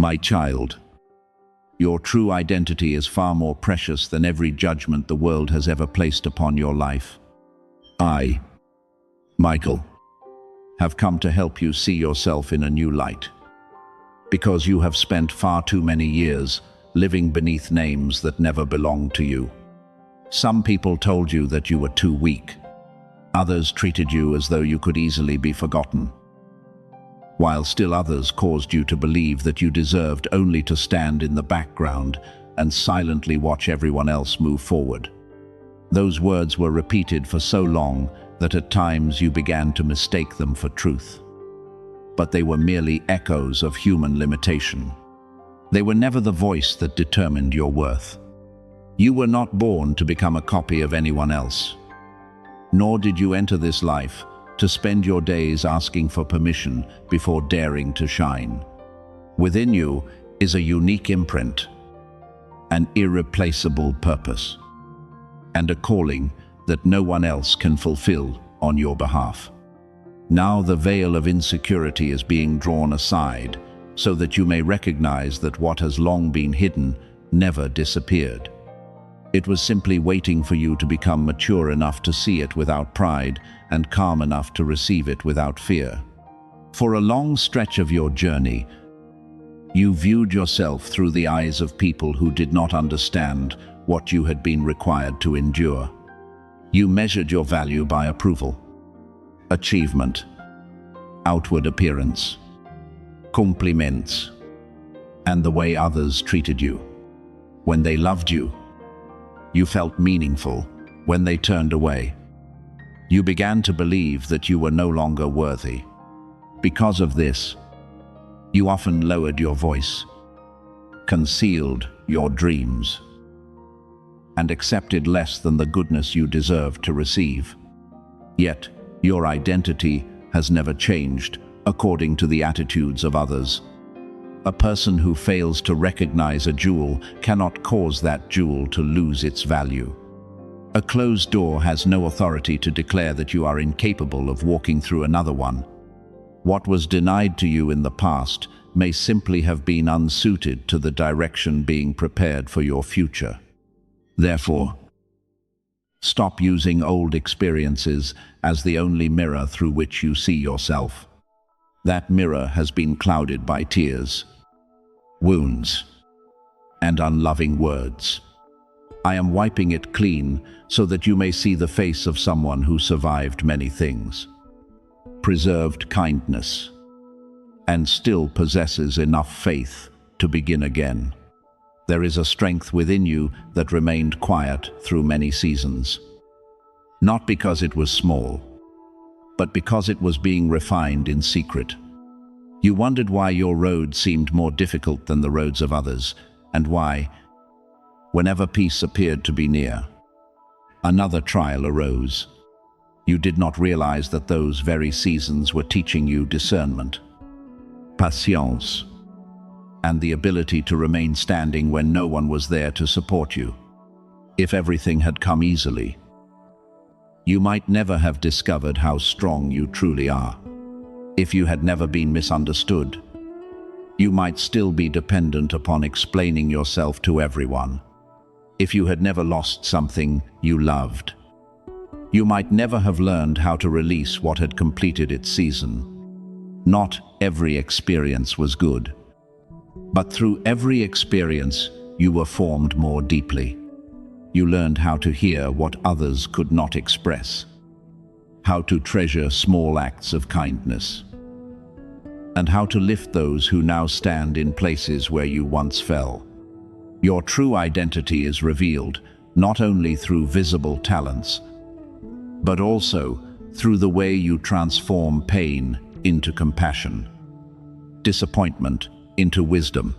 My child, your true identity is far more precious than every judgment the world has ever placed upon your life. I, Michael, have come to help you see yourself in a new light. Because you have spent far too many years living beneath names that never belonged to you. Some people told you that you were too weak. Others treated you as though you could easily be forgotten, while still others caused you to believe that you deserved only to stand in the background and silently watch everyone else move forward. Those words were repeated for so long that at times you began to mistake them for truth. But they were merely echoes of human limitation. They were never the voice that determined your worth. You were not born to become a copy of anyone else. Nor did you enter this life to spend your days asking for permission before daring to shine. Within you is a unique imprint, an irreplaceable purpose, and a calling that no one else can fulfill on your behalf. Now the veil of insecurity is being drawn aside so that you may recognize that what has long been hidden never disappeared. It was simply waiting for you to become mature enough to see it without pride and calm enough to receive it without fear. For a long stretch of your journey, you viewed yourself through the eyes of people who did not understand what you had been required to endure. You measured your value by approval, achievement, outward appearance, compliments, and the way others treated you. When they loved you, you felt meaningful. When they turned away, you began to believe that you were no longer worthy. Because of this, you often lowered your voice, concealed your dreams, and accepted less than the goodness you deserved to receive. Yet, your identity has never changed according to the attitudes of others. A person who fails to recognize a jewel cannot cause that jewel to lose its value. A closed door has no authority to declare that you are incapable of walking through another one. What was denied to you in the past may simply have been unsuited to the direction being prepared for your future. Therefore, stop using old experiences as the only mirror through which you see yourself. That mirror has been clouded by tears, wounds, and unloving words. I am wiping it clean so that you may see the face of someone who survived many things, preserved kindness, and still possesses enough faith to begin again. There is a strength within you that remained quiet through many seasons, not because it was small, but because it was being refined in secret. You wondered why your road seemed more difficult than the roads of others, and why, whenever peace appeared to be near, another trial arose. You did not realize that those very seasons were teaching you discernment, patience, and the ability to remain standing when no one was there to support you. If everything had come easily, you might never have discovered how strong you truly are. If you had never been misunderstood, you might still be dependent upon explaining yourself to everyone. If you had never lost something you loved, you might never have learned how to release what had completed its season. Not every experience was good, but through every experience you were formed more deeply. You learned how to hear what others could not express, how to treasure small acts of kindness, and how to lift those who now stand in places where you once fell. Your true identity is revealed not only through visible talents, but also through the way you transform pain into compassion, disappointment into wisdom,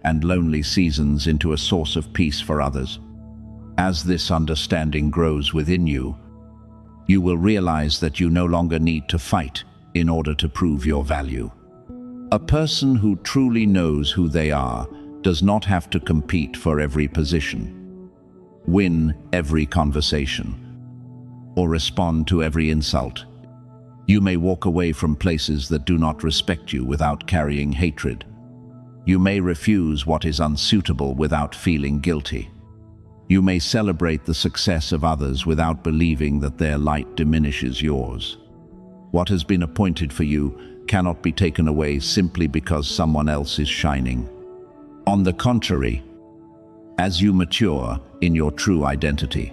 and lonely seasons into a source of peace for others. As this understanding grows within you, you will realize that you no longer need to fight in order to prove your value. A person who truly knows who they are does not have to compete for every position, win every conversation, or respond to every insult. You may walk away from places that do not respect you without carrying hatred. You may refuse what is unsuitable without feeling guilty. You may celebrate the success of others without believing that their light diminishes yours. What has been appointed for you cannot be taken away simply because someone else is shining. On the contrary, as you mature in your true identity,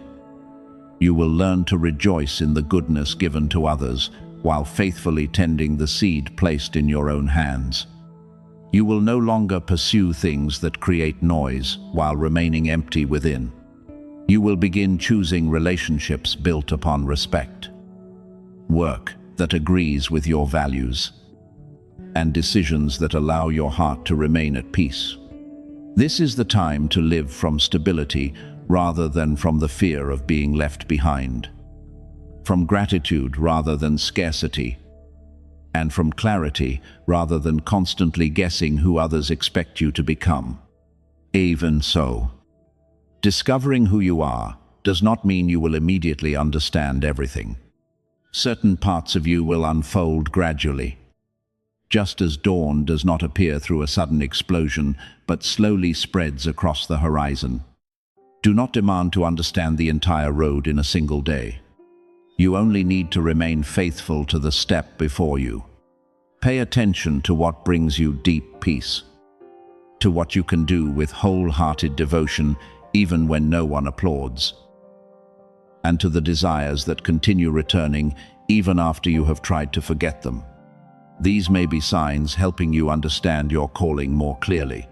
you will learn to rejoice in the goodness given to others while faithfully tending the seed placed in your own hands. You will no longer pursue things that create noise while remaining empty within. You will begin choosing relationships built upon respect, work that agrees with your values, and decisions that allow your heart to remain at peace. This is the time to live from stability rather than from the fear of being left behind, from gratitude rather than scarcity, and from clarity rather than constantly guessing who others expect you to become. Even so, discovering who you are does not mean you will immediately understand everything. Certain parts of you will unfold gradually, just as dawn does not appear through a sudden explosion, but slowly spreads across the horizon. Do not demand to understand the entire road in a single day. You only need to remain faithful to the step before you. Pay attention to what brings you deep peace, to what you can do with wholehearted devotion even when no one applauds, and to the desires that continue returning even after you have tried to forget them. These may be signs helping you understand your calling more clearly.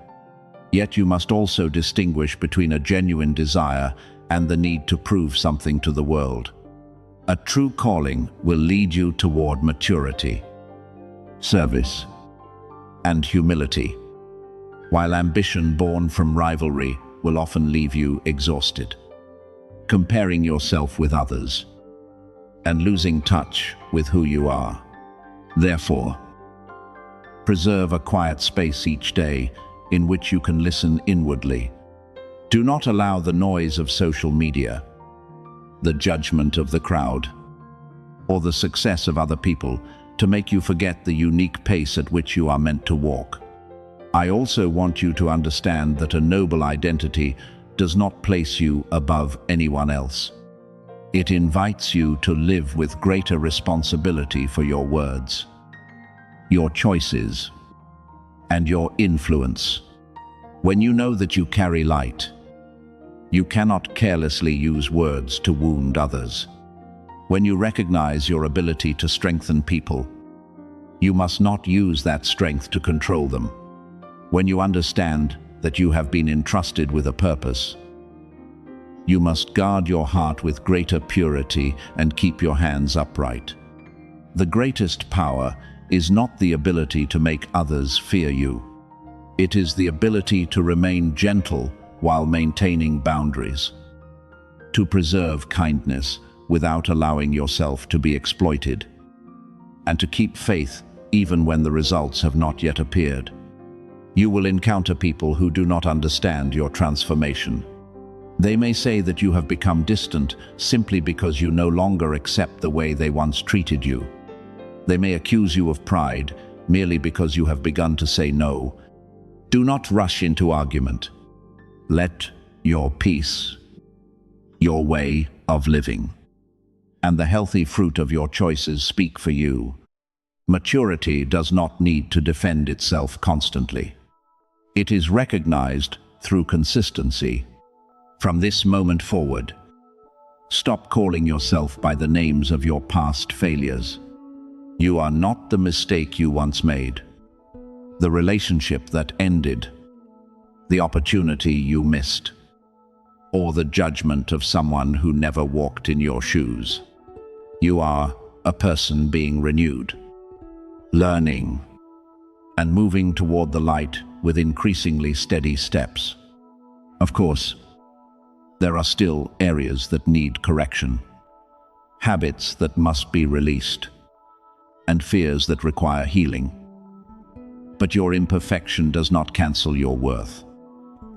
Yet you must also distinguish between a genuine desire and the need to prove something to the world. A true calling will lead you toward maturity, service, and humility, while ambition born from rivalry will often leave you exhausted, comparing yourself with others, and losing touch with who you are. Therefore, preserve a quiet space each day in which you can listen inwardly. Do not allow the noise of social media, the judgment of the crowd, or the success of other people to make you forget the unique pace at which you are meant to walk. I also want you to understand that a noble identity does not place you above anyone else. It invites you to live with greater responsibility for your words, your choices, and your influence. When you know that you carry light, you cannot carelessly use words to wound others. When you recognize your ability to strengthen people, you must not use that strength to control them. When you understand that you have been entrusted with a purpose, you must guard your heart with greater purity and keep your hands upright. The greatest power is not the ability to make others fear you. It is the ability to remain gentle while maintaining boundaries, to preserve kindness without allowing yourself to be exploited, and to keep faith even when the results have not yet appeared. You will encounter people who do not understand your transformation. They may say that you have become distant simply because you no longer accept the way they once treated you. They may accuse you of pride merely because you have begun to say no. Do not rush into argument. Let your peace, your way of living, and the healthy fruit of your choices speak for you. Maturity does not need to defend itself constantly. It is recognized through consistency. From this moment forward, stop calling yourself by the names of your past failures. You are not the mistake you once made, the relationship that ended, the opportunity you missed, or the judgment of someone who never walked in your shoes. You are a person being renewed, learning, and moving toward the light with increasingly steady steps. Of course, there are still areas that need correction, habits that must be released, and fears that require healing. But your imperfection does not cancel your worth.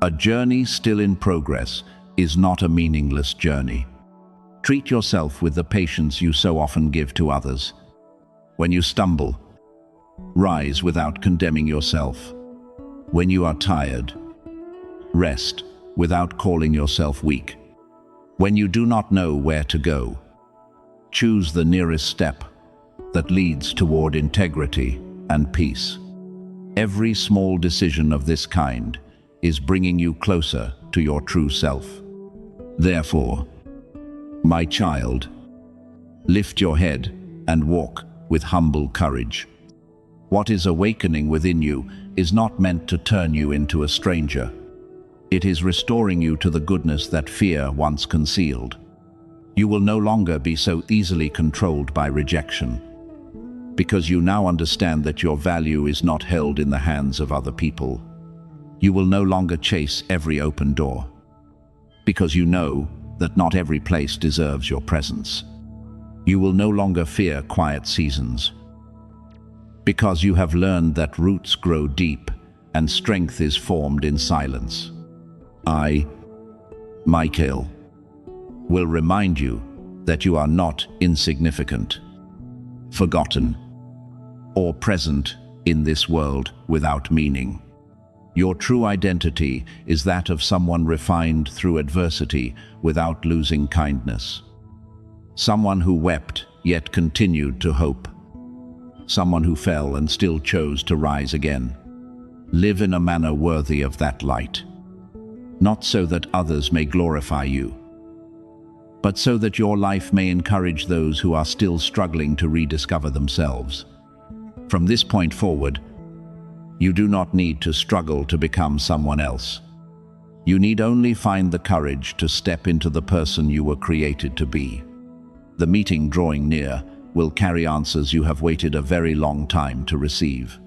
A journey still in progress is not a meaningless journey. Treat yourself with the patience you so often give to others. When you stumble, rise without condemning yourself. When you are tired, rest without calling yourself weak. When you do not know where to go, choose the nearest step that leads toward integrity and peace. Every small decision of this kind is bringing you closer to your true self. Therefore, my child, lift your head and walk with humble courage. What is awakening within you is not meant to turn you into a stranger. It is restoring you to the goodness that fear once concealed. You will no longer be so easily controlled by rejection, because you now understand that your value is not held in the hands of other people. You will no longer chase every open door, because you know that not every place deserves your presence. You will no longer fear quiet seasons, because you have learned that roots grow deep and strength is formed in silence. I, Michael, will remind you that you are not insignificant, forgotten, or present in this world without meaning. Your true identity is that of someone refined through adversity without losing kindness. Someone who wept yet continued to hope. Someone who fell and still chose to rise again. Live in a manner worthy of that light. Not so that others may glorify you, but so that your life may encourage those who are still struggling to rediscover themselves. From this point forward, you do not need to struggle to become someone else. You need only find the courage to step into the person you were created to be. The meeting drawing near will carry answers you have waited a very long time to receive.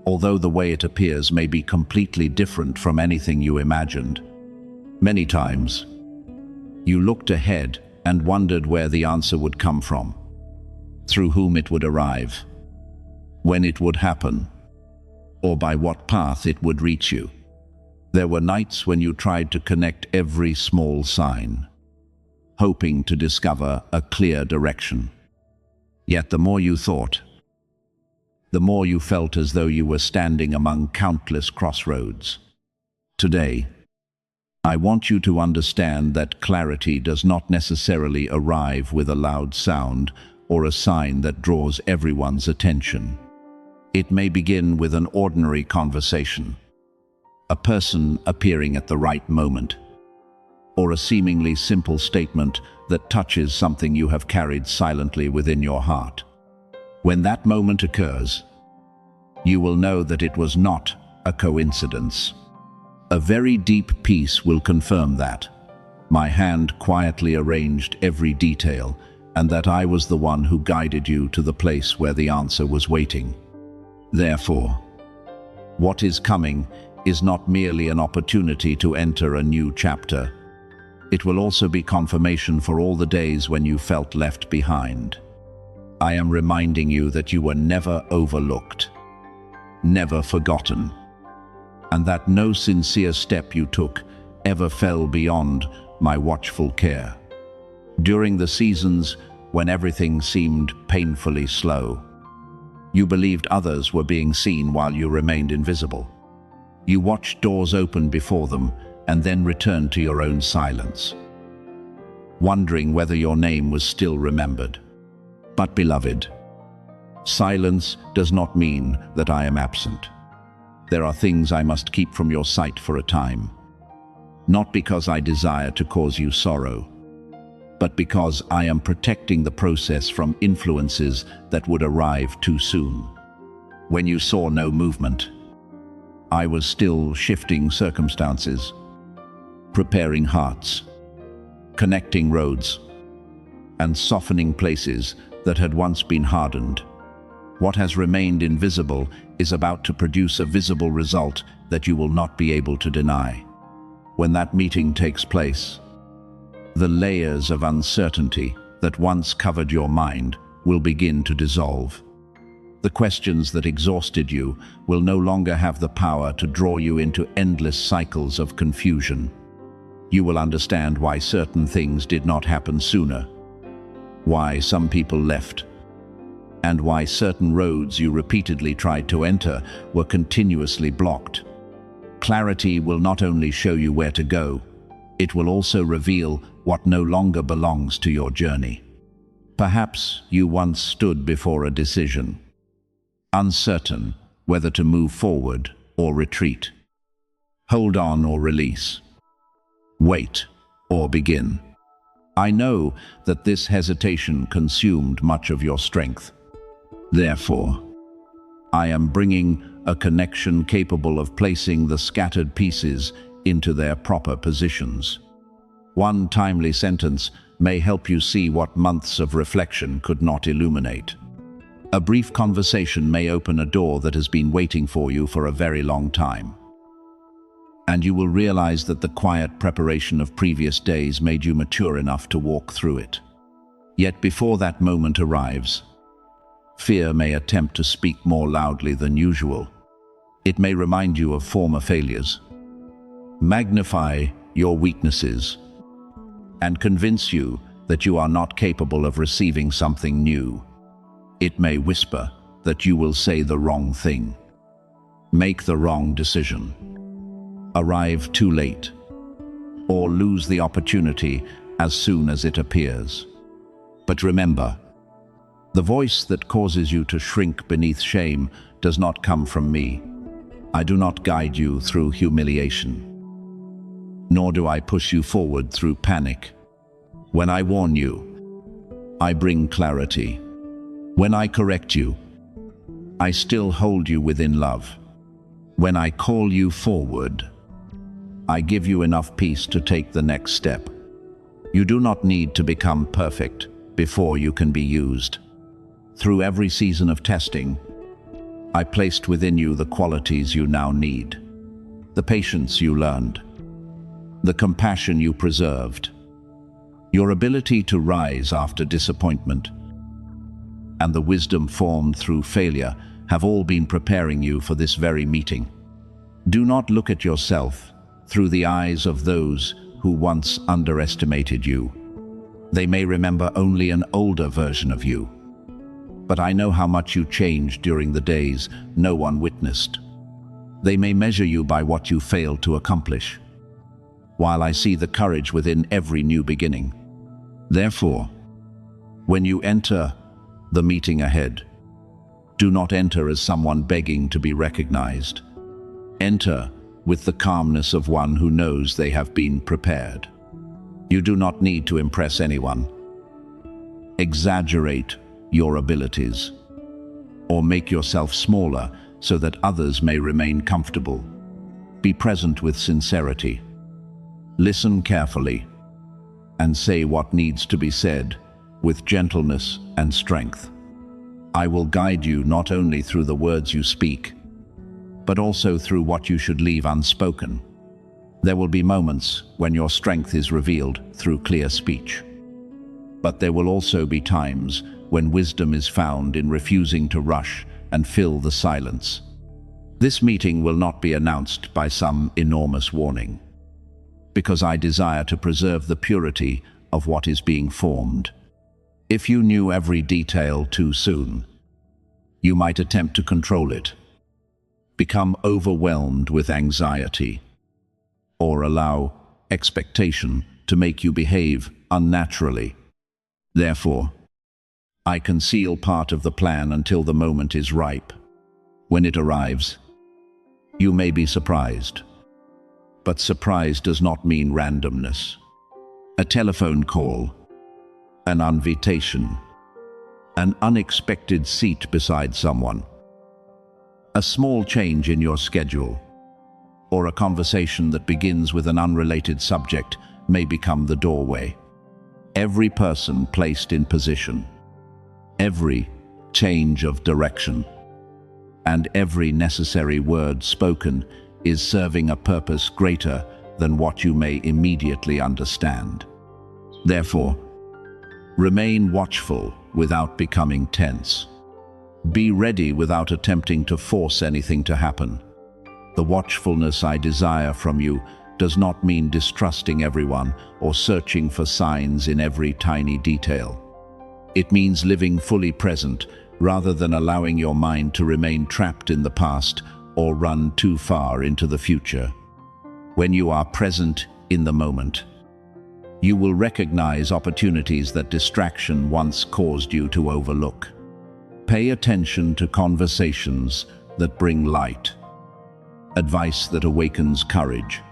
Although the way it appears may be completely different from anything you imagined, many times you looked ahead and wondered where the answer would come from, through whom it would arrive, when it would happen, or by what path it would reach you. There were nights when you tried to connect every small sign, hoping to discover a clear direction. Yet the more you thought, the more you felt as though you were standing among countless crossroads. Today, I want you to understand that clarity does not necessarily arrive with a loud sound or a sign that draws everyone's attention. It may begin with an ordinary conversation, a person appearing at the right moment, or a seemingly simple statement that touches something you have carried silently within your heart. When that moment occurs, you will know that it was not a coincidence. A very deep peace will confirm that. My hand quietly arranged every detail, and that I was the one who guided you to the place where the answer was waiting. Therefore, what is coming is not merely an opportunity to enter a new chapter. It will also be confirmation for all the days when you felt left behind. I am reminding you that you were never overlooked, never forgotten, and that no sincere step you took ever fell beyond my watchful care. During the seasons when everything seemed painfully slow, you believed others were being seen while you remained invisible. You watched doors open before them and then returned to your own silence, wondering whether your name was still remembered. But beloved, silence does not mean that I am absent. There are things I must keep from your sight for a time, not because I desire to cause you sorrow, but because I am protecting the process from influences that would arrive too soon. When you saw no movement, I was still shifting circumstances, preparing hearts, connecting roads, and softening places that had once been hardened. What has remained invisible is about to produce a visible result that you will not be able to deny. When that meeting takes place, the layers of uncertainty that once covered your mind will begin to dissolve. The questions that exhausted you will no longer have the power to draw you into endless cycles of confusion. You will understand why certain things did not happen sooner, why some people left, and why certain roads you repeatedly tried to enter were continuously blocked. Clarity will not only show you where to go, it will also reveal what no longer belongs to your journey. Perhaps you once stood before a decision, uncertain whether to move forward or retreat, hold on or release, wait or begin. I know that this hesitation consumed much of your strength. Therefore, I am bringing a connection capable of placing the scattered pieces into their proper positions. One timely sentence may help you see what months of reflection could not illuminate. A brief conversation may open a door that has been waiting for you for a very long time. And you will realize that the quiet preparation of previous days made you mature enough to walk through it. Yet before that moment arrives, fear may attempt to speak more loudly than usual. It may remind you of former failures, magnify your weaknesses, and convince you that you are not capable of receiving something new. It may whisper that you will say the wrong thing, make the wrong decision, arrive too late, or lose the opportunity as soon as it appears. But remember, the voice that causes you to shrink beneath shame does not come from me. I do not guide you through humiliation, nor do I push you forward through panic. When I warn you, I bring clarity. When I correct you, I still hold you within love. When I call you forward, I give you enough peace to take the next step. You do not need to become perfect before you can be used. Through every season of testing, I placed within you the qualities you now need, the patience you learned, the compassion you preserved, your ability to rise after disappointment, and the wisdom formed through failure have all been preparing you for this very meeting. Do not look at yourself through the eyes of those who once underestimated you. They may remember only an older version of you. But I know how much you changed during the days no one witnessed. They may measure you by what you failed to accomplish, while I see the courage within every new beginning. Therefore, when you enter the meeting ahead, do not enter as someone begging to be recognized. Enter with the calmness of one who knows they have been prepared. You do not need to impress anyone, exaggerate your abilities, or make yourself smaller so that others may remain comfortable. Be present with sincerity. Listen carefully and say what needs to be said with gentleness and strength. I will guide you not only through the words you speak, but also through what you should leave unspoken. There will be moments when your strength is revealed through clear speech. But there will also be times when wisdom is found in refusing to rush and fill the silence. This meeting will not be announced by some enormous warning, because I desire to preserve the purity of what is being formed. If you knew every detail too soon, you might attempt to control it, become overwhelmed with anxiety, or allow expectation to make you behave unnaturally. Therefore, I conceal part of the plan until the moment is ripe. When it arrives, you may be surprised. But surprise does not mean randomness. A telephone call, an invitation, an unexpected seat beside someone, a small change in your schedule, or a conversation that begins with an unrelated subject may become the doorway. Every person placed in position, every change of direction, and every necessary word spoken is serving a purpose greater than what you may immediately understand. Therefore, remain watchful without becoming tense. Be ready without attempting to force anything to happen. The watchfulness I desire from you does not mean distrusting everyone or searching for signs in every tiny detail. It means living fully present rather than allowing your mind to remain trapped in the past or run too far into the future. When you are present in the moment, you will recognize opportunities that distraction once caused you to overlook. Pay attention to conversations that bring light, advice that awakens courage,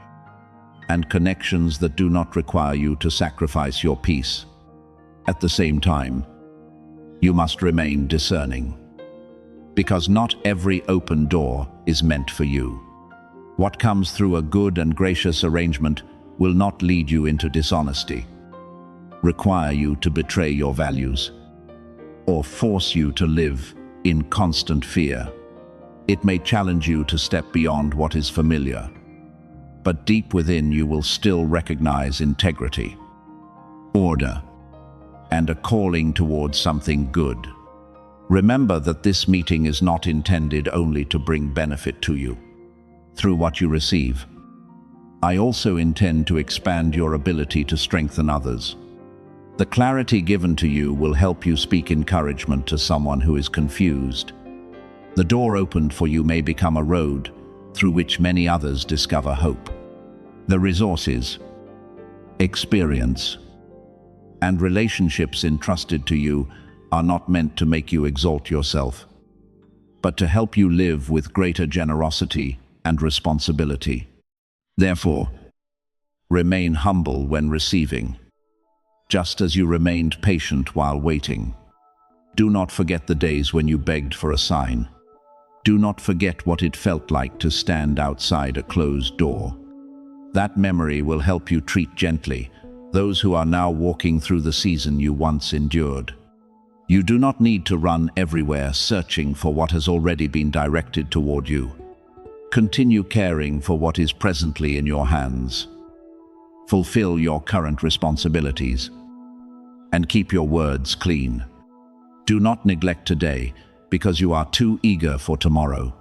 and connections that do not require you to sacrifice your peace. At the same time, you must remain discerning, because not every open door is meant for you. What comes through a good and gracious arrangement will not lead you into dishonesty, require you to betray your values, or force you to live in constant fear. It may challenge you to step beyond what is familiar, but deep within you will still recognize integrity, order, and a calling towards something good. Remember that this meeting is not intended only to bring benefit to you through what you receive. I also intend to expand your ability to strengthen others. The clarity given to you will help you speak encouragement to someone who is confused. The door opened for you may become a road through which many others discover hope. The resources, experience, and relationships entrusted to you are not meant to make you exalt yourself, but to help you live with greater generosity and responsibility. Therefore, remain humble when receiving, just as you remained patient while waiting. Do not forget the days when you begged for a sign. Do not forget what it felt like to stand outside a closed door. That memory will help you treat gently those who are now walking through the season you once endured. You do not need to run everywhere searching for what has already been directed toward you. Continue caring for what is presently in your hands. Fulfill your current responsibilities, and keep your words clean. Do not neglect today because you are too eager for tomorrow.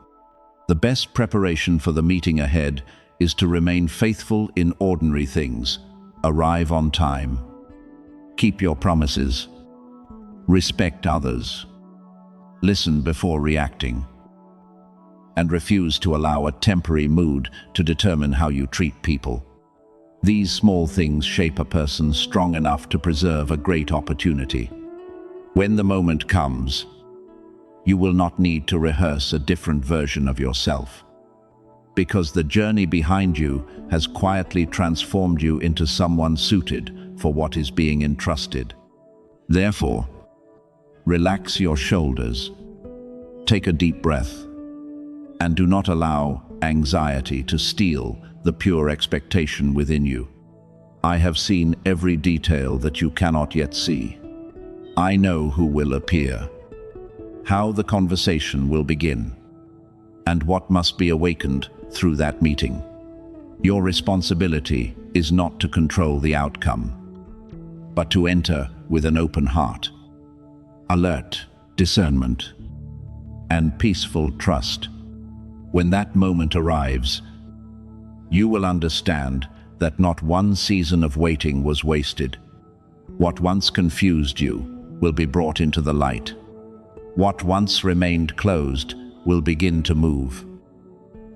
The best preparation for the meeting ahead is to remain faithful in ordinary things, arrive on time, keep your promises, respect others, listen before reacting, and refuse to allow a temporary mood to determine how you treat people. These small things shape a person strong enough to preserve a great opportunity. When the moment comes, you will not need to rehearse a different version of yourself, because the journey behind you has quietly transformed you into someone suited for what is being entrusted. Therefore, relax your shoulders, take a deep breath, and do not allow anxiety to steal the pure expectation within you. I have seen every detail that you cannot yet see. I know who will appear, how the conversation will begin, and what must be awakened through that meeting. Your responsibility is not to control the outcome, but to enter with an open heart, alert, discernment, and peaceful trust. When that moment arrives, you will understand that not one season of waiting was wasted. What once confused you will be brought into the light. What once remained closed will begin to move.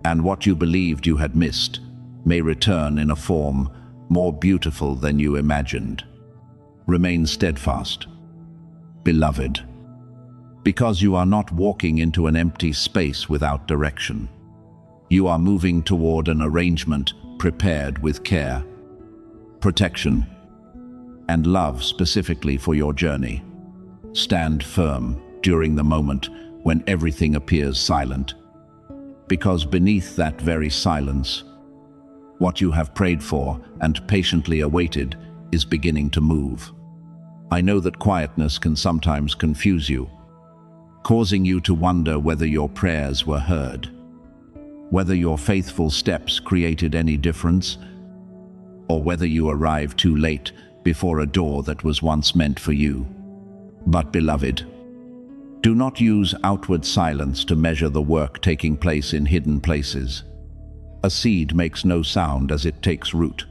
And what you believed you had missed may return in a form more beautiful than you imagined. Remain steadfast, beloved, because you are not walking into an empty space without direction. You are moving toward an arrangement prepared with care, protection, and love specifically for your journey. Stand firm during the moment when everything appears silent, because beneath that very silence, what you have prayed for and patiently awaited is beginning to move. I know that quietness can sometimes confuse you, causing you to wonder whether your prayers were heard, whether your faithful steps created any difference, or whether you arrived too late before a door that was once meant for you. But beloved, do not use outward silence to measure the work taking place in hidden places. A seed makes no sound as it takes root.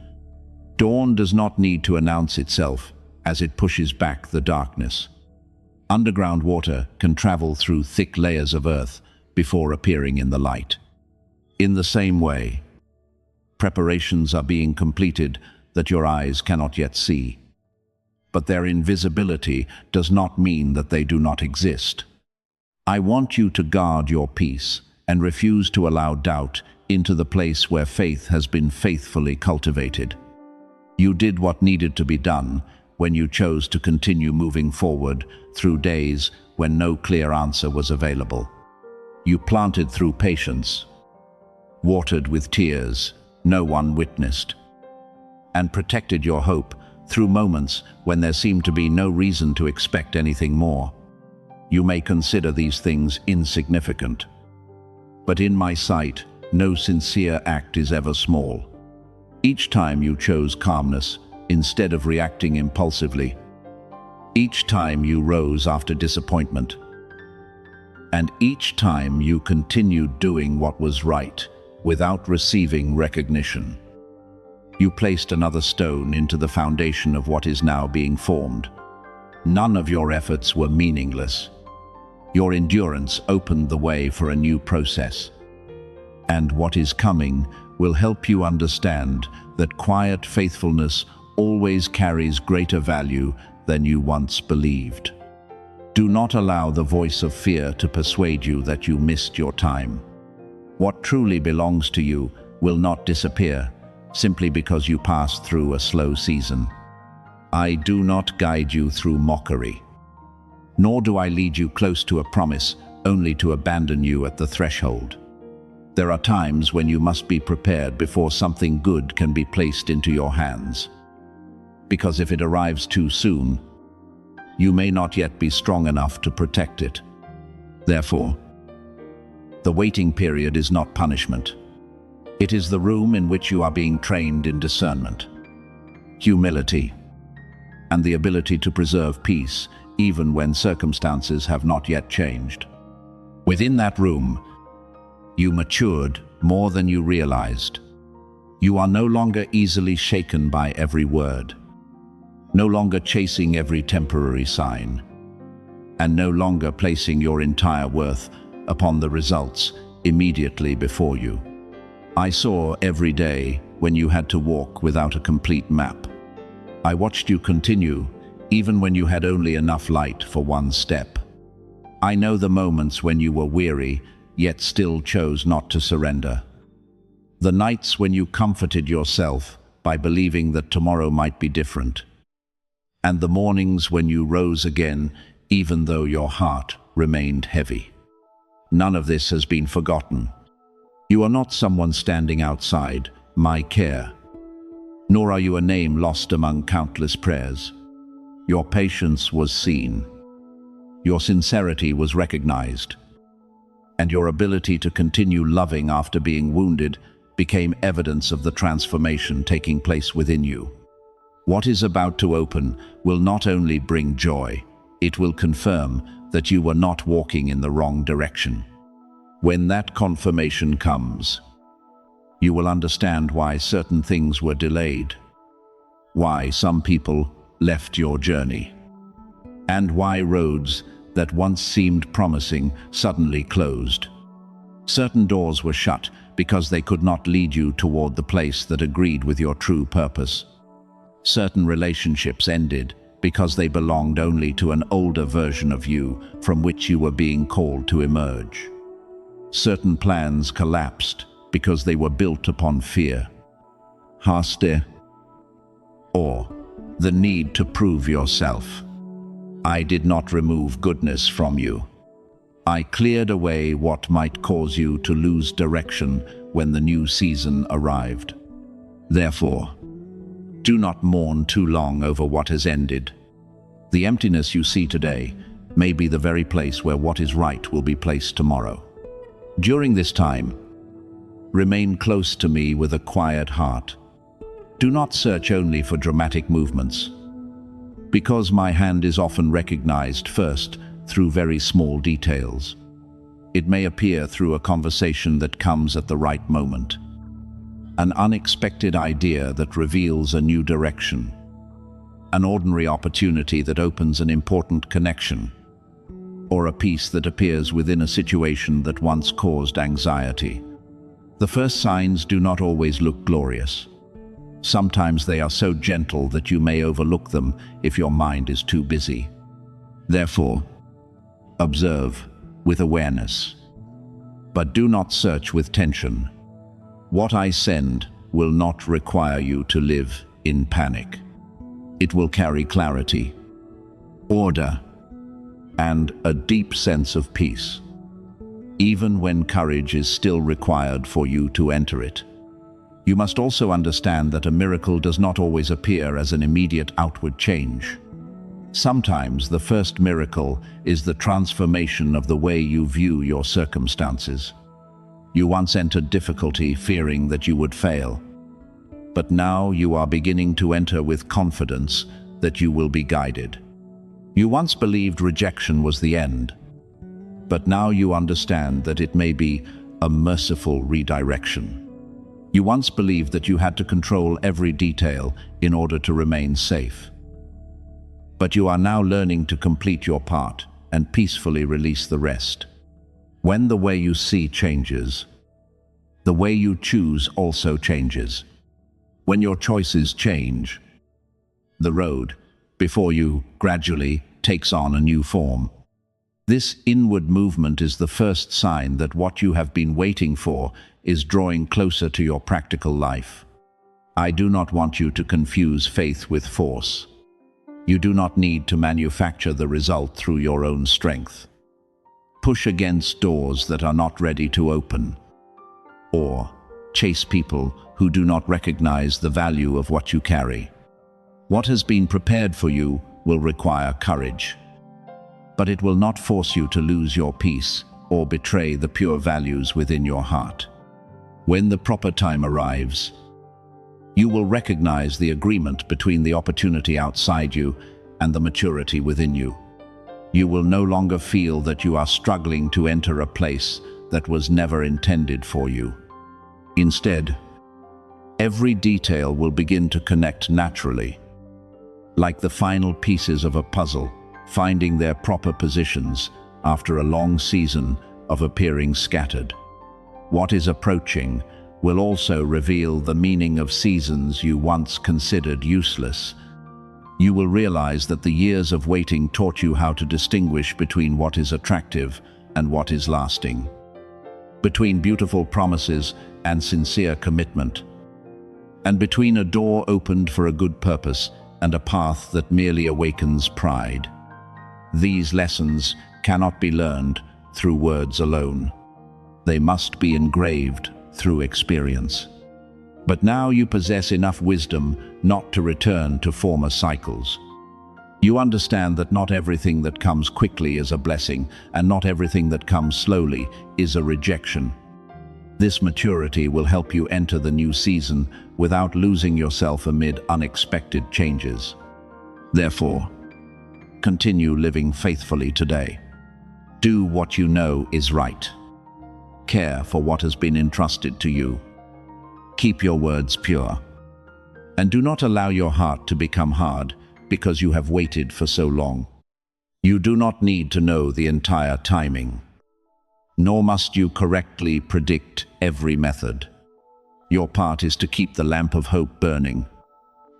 Dawn does not need to announce itself as it pushes back the darkness. Underground water can travel through thick layers of earth before appearing in the light. In the same way, Preparations are being completed that your eyes cannot yet see. But their invisibility does not mean that they do not exist. I want you to guard your peace and refuse to allow doubt into the place where faith has been faithfully cultivated. You did what needed to be done when you chose to continue moving forward through days when no clear answer was available. You planted through patience, watered with tears no one witnessed, and protected your hope through moments when there seemed to be no reason to expect anything more. You may consider these things insignificant, but in my sight, no sincere act is ever small. Each time you chose calmness instead of reacting impulsively, each time you rose after disappointment, and each time you continued doing what was right without receiving recognition, you placed another stone into the foundation of what is now being formed. None of your efforts were meaningless. Your endurance opened the way for a new process. And what is coming will help you understand that quiet faithfulness always carries greater value than you once believed. Do not allow the voice of fear to persuade you that you missed your time. What truly belongs to you will not disappear simply because you passed through a slow season. I do not guide you through mockery, nor do I lead you close to a promise only to abandon you at the threshold. There are times when you must be prepared before something good can be placed into your hands. Because if it arrives too soon, you may not yet be strong enough to protect it. Therefore, the waiting period is not punishment. It is the room in which you are being trained in discernment, humility, and the ability to preserve peace even when circumstances have not yet changed. Within that room, you matured more than you realized. You are no longer easily shaken by every word, no longer chasing every temporary sign, and no longer placing your entire worth upon the results immediately before you. I saw every day when you had to walk without a complete map. I watched you continue, even when you had only enough light for one step. I know the moments when you were weary, yet still chose not to surrender. The nights when you comforted yourself by believing that tomorrow might be different. And the mornings when you rose again, even though your heart remained heavy. None of this has been forgotten. You are not someone standing outside my care, nor are you a name lost among countless prayers. Your patience was seen, your sincerity was recognized, and your ability to continue loving after being wounded became evidence of the transformation taking place within you. What is about to open will not only bring joy, it will confirm that you were not walking in the wrong direction. When that confirmation comes, you will understand why certain things were delayed, why some people left your journey, and why roads that once seemed promising suddenly closed. Certain doors were shut because they could not lead you toward the place that agreed with your true purpose. Certain relationships ended because they belonged only to an older version of you from which you were being called to emerge. Certain plans collapsed because they were built upon fear, haste, or the need to prove yourself. I did not remove goodness from you. I cleared away what might cause you to lose direction when the new season arrived. Therefore, do not mourn too long over what has ended. The emptiness you see today may be the very place where what is right will be placed tomorrow. During this time, remain close to me with a quiet heart. Do not search only for dramatic movements, because my hand is often recognized first through very small details. It may appear through a conversation that comes at the right moment, an unexpected idea that reveals a new direction, an ordinary opportunity that opens an important connection, or a peace that appears within a situation that once caused anxiety. The first signs do not always look glorious. Sometimes they are so gentle that you may overlook them if your mind is too busy. Therefore, observe with awareness. But do not search with tension. What I send will not require you to live in panic. It will carry clarity, order, and a deep sense of peace, even when courage is still required for you to enter it. You must also understand that a miracle does not always appear as an immediate outward change. Sometimes the first miracle is the transformation of the way you view your circumstances. You once entered difficulty fearing that you would fail, but now you are beginning to enter with confidence that you will be guided. You once believed rejection was the end, but now you understand that it may be a merciful redirection. You once believed that you had to control every detail in order to remain safe, but you are now learning to complete your part and peacefully release the rest. When the way you see changes, the way you choose also changes. When your choices change, the road before you gradually takes on a new form. This inward movement is the first sign that what you have been waiting for is drawing closer to your practical life. I do not want you to confuse faith with force. You do not need to manufacture the result through your own strength. Push against doors that are not ready to open, or chase people who do not recognize the value of what you carry. What has been prepared for you will require courage, but it will not force you to lose your peace or betray the pure values within your heart. When the proper time arrives, you will recognize the agreement between the opportunity outside you and the maturity within you. You will no longer feel that you are struggling to enter a place that was never intended for you. Instead, every detail will begin to connect naturally, like the final pieces of a puzzle, finding their proper positions after a long season of appearing scattered. What is approaching will also reveal the meaning of seasons you once considered useless. You will realize that the years of waiting taught you how to distinguish between what is attractive and what is lasting, between beautiful promises and sincere commitment, and between a door opened for a good purpose and a path that merely awakens pride. These lessons cannot be learned through words alone. They must be engraved through experience. But now you possess enough wisdom not to return to former cycles. You understand that not everything that comes quickly is a blessing, and not everything that comes slowly is a rejection. This maturity will help you enter the new season without losing yourself amid unexpected changes. Therefore, continue living faithfully today. Do what you know is right. Care for what has been entrusted to you. Keep your words pure. And do not allow your heart to become hard because you have waited for so long. You do not need to know the entire timing, nor must you correctly predict every method. Your part is to keep the lamp of hope burning.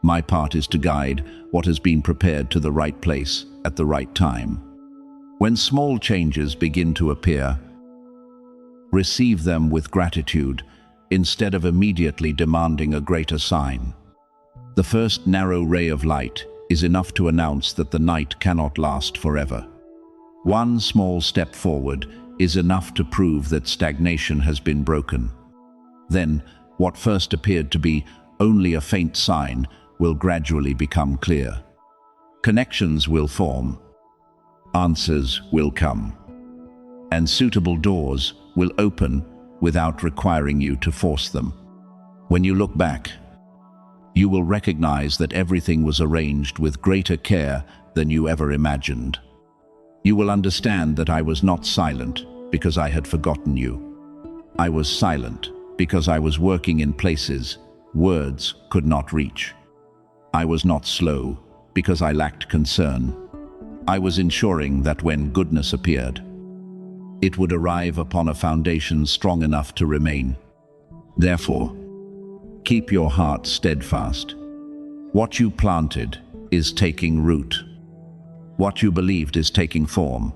My part is to guide what has been prepared to the right place at the right time. When small changes begin to appear, receive them with gratitude instead of immediately demanding a greater sign. The first narrow ray of light is enough to announce that the night cannot last forever. One small step forward is enough to prove that stagnation has been broken. Then, what first appeared to be only a faint sign will gradually become clear. Connections will form, answers will come, and suitable doors will open without requiring you to force them. When you look back, you will recognize that everything was arranged with greater care than you ever imagined. You will understand that I was not silent because I had forgotten you. I was silent because I was working in places words could not reach. I was not slow because I lacked concern. I was ensuring that when goodness appeared, it would arrive upon a foundation strong enough to remain. Therefore, keep your heart steadfast. What you planted is taking root. What you believed is taking form.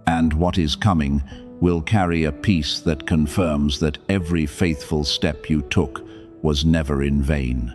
And what is coming will carry a peace that confirms that every faithful step you took was never in vain.